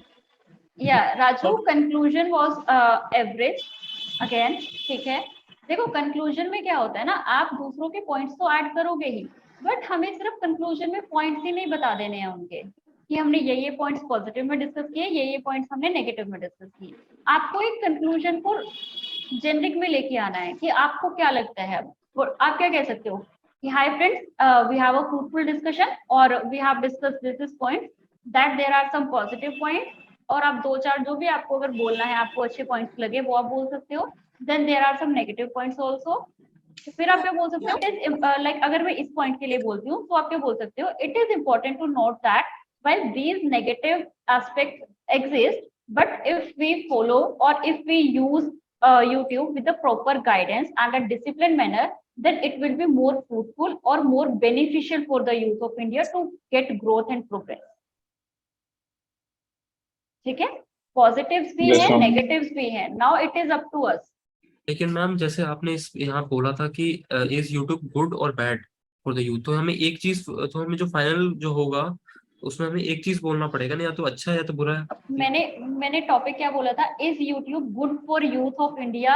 Yeah, Raju, conclusion was average again. ठीक है? देखो कंक्लूजन में क्या होता है ना, आप दूसरों के पॉइंट्स तो ऐड करोगे ही, बट हमें सिर्फ कंक्लूजन में पॉइंट्स ही नहीं बता देने हैं उनके कि हमने ये पॉइंट्स पॉजिटिव में डिस्कस किए, ये पॉइंट्स हमने नेगेटिव में डिस्कस किए. आपको एक कंक्लूजन को जेनरिक में लेके आना है कि आपको क्या लगता है. और आप क्या कह सकते हो कि hi friends, we have a fruitful discussion और we have discussed this point, that there are some positive point, और आप 2-4 जो भी आपको अगर बोलना है, आपको अच्छे पॉइंट्स लगे वो आप बोल सकते हो. Then there are some negative points also. फिर आप क्या बोल सकते हो, इट इज लाइक अगर मैं इस पॉइंट के लिए बोलती हूँ तो आप क्या बोल सकते हो, it is important to note that while these negative aspects exist, but if we follow or if we use YouTube with the proper guidance and a disciplined manner, then it will be more fruitful or more beneficial for the youth of India to get growth and progress. ठीक है? Positives भी Yes, है, ma'am. Negatives भी है. Now it is up to us. लेकिन ma'am जैसे आपने इस यहाँ बोला था कि इज यूट्यूब गुड और बैड फॉर द यूथ, तो हमें एक चीज, तो हमें जो फाइनल जो होगा उसमें हमें एक चीज बोलना पड़ेगा ना, या तो अच्छा है या तो बुरा है. मैंने टॉपिक क्या बोला था, is YouTube good for youth of India,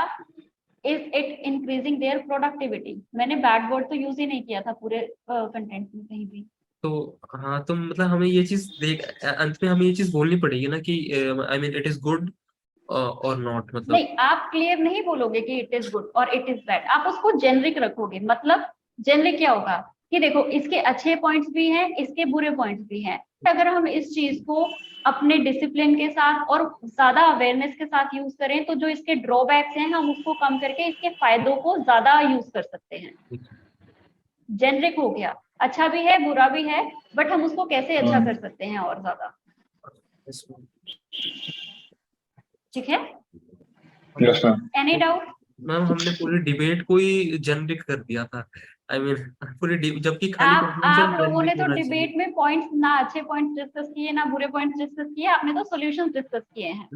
is it increasing their productivity. मैंने बैड वर्ड तो यूज ही नहीं किया था पूरे कंटेंट में कहीं भी. तो हाँ, तो मतलब हमें ये चीज देख, अंत में हमें ये चीज बोलनी पड़ेगी ना कि I mean it is good और नॉट, मतलब नहीं, आप क्लियर नहीं बोलोगे कि इट इज गुड और इट इज बैड, आप उसको जेनरिक रखोगे. मतलब जेनरिक क्या होगा कि देखो इसके अच्छे पॉइंट्स भी हैं, इसके बुरे पॉइंट्स भी हैं. अगर हम इस चीज को अपने डिसिप्लिन के साथ और ज्यादा अवेयरनेस के साथ यूज करें, तो जो इसके ड्रॉबैक्स हैं हम उसको कम करके इसके फायदों को ज्यादा यूज कर सकते हैं. जेनरिक हो गया, अच्छा भी है बुरा भी है, बट हम उसको कैसे अच्छा कर सकते हैं और ज्यादा. ठीक है? Yes, ma'am. Any doubt? Ma'am हमने पूरी डिबेट को ही जेनरिक कर दिया था. आई मीन पूरी जबकि खाली आप लोगों ने तो डिबेट में पॉइंट्स ना अच्छे पॉइंट्स डिस्कस किए ना बुरे पॉइंट्स डिस्कस किए, आपने तो सॉल्यूशंस डिस्कस किए हैं.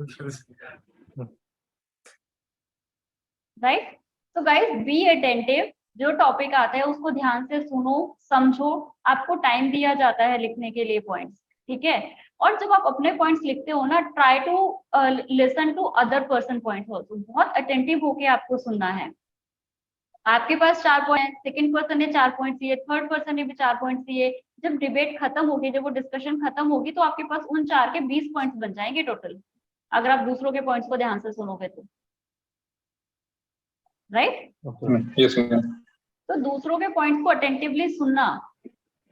राइट? तो गाइस बी अटेंटिव, जो टॉपिक आता है उसको ध्यान से सुनो, समझो, आपको टाइम दिया जाता है लिखने के लिए पॉइंट्स, ठीक है? और जब आप अपने पॉइंट्स लिखते हो ना, try to listen to other person points also, बहुत अटेंटिव होके आपको सुनना है। आपके पास 4 पॉइंट, सेकंड पर्सन ने 4 पॉइंट दिए, थर्ड पर्सन ने भी 4 पॉइंट दिए, जब डिबेट खत्म होगी, जब वो डिस्कशन खत्म होगी, तो आपके पास उन 4 के 20 पॉइंट्स बन जाएंगे टोटल, अगर आप दूसरों के पॉइंट्स को ध्यान से सुनोगे तो, राइट? Yes, ma'am. तो दूसरों के पॉइंट्स को अटेंटिवली सुनना,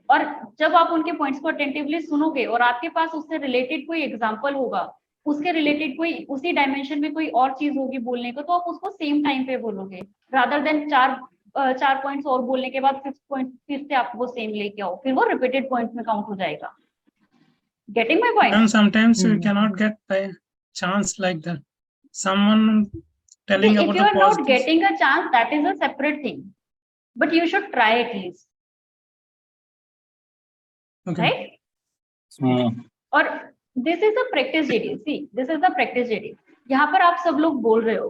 और जब आप उनके पॉइंट्स को अटेंटिवली सुनोगे और आपके पास उससे रिलेटेड कोई एग्जांपल होगा, उसके रिलेटेड कोई उसी डायमेंशन में कोई और चीज होगी बोलने को, तो आप उसको सेम टाइम पे बोलोगे, रादर देन 4 पॉइंट्स और बोलने के बाद 5th पॉइंट फिर से आप वो सेम लेके आओ, फिर वो रिपीटेड पॉइंट्स में काउंट हो जाएगा। Getting my point? And sometimes we cannot get a chance like that. Someone telling If about you the are not positives. getting a chance, that is a separate thing, but you should try at least, Okay. right? और this is a practice GD, see this is the practice GD, यहाँ पर आप सब लोग बोल रहे हो,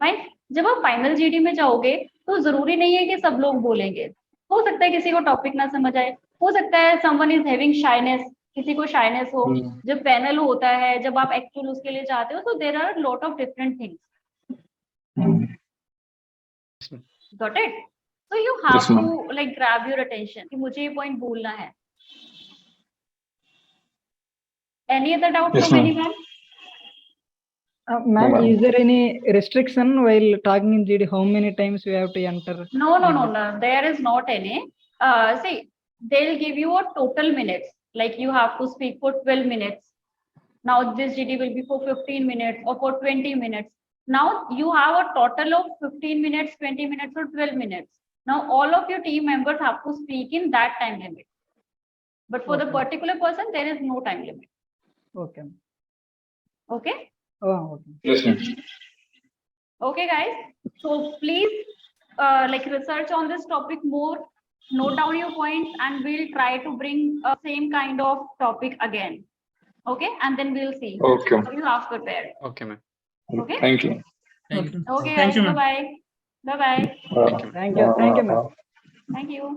right? जब आप फाइनल जीडी में जाओगे तो जरूरी नहीं है कि सब लोग बोलेंगे, हो सकता है किसी को टॉपिक ना समझ आए, हो सकता है समवन इज हैविंग शाइनेस, किसी को शाइनेस हो, जब पैनल होता है, जब आप एक्चुअल उसके लिए जाते हो, तो there are lot of different things, got it? So you have Yes, ma'am. To like grab your attention कि मुझे ये पॉइंट बोलना है। Any other doubt Yes, from ma'am. anyone? Ma'am, ma'am. is there any restriction while talking in GD? How many times we have to enter? No. There is not any. See, they'll give you a total minutes. Like you have to speak for 12 minutes. Now this GD will be for 15 minutes or for 20 minutes. Now you have a total of 15 minutes, 20 minutes or 12 minutes. Now all of your team members have to speak in that time limit. But for the Okay. particular person, there is no time limit. Okay. Okay? Oh, okay. Yes, ma'am. Okay, guys. So please, like research on this topic more. Note down your points, and we'll try to bring same kind of topic again. Okay, and then we'll see. Okay. How you have prepared. Okay, ma'am. Okay. Thank you. Thank you. Okay, Thank guys. you, Bye ma'am. bye. Bye bye. Thank you. Thank you, ma'am. Thank you.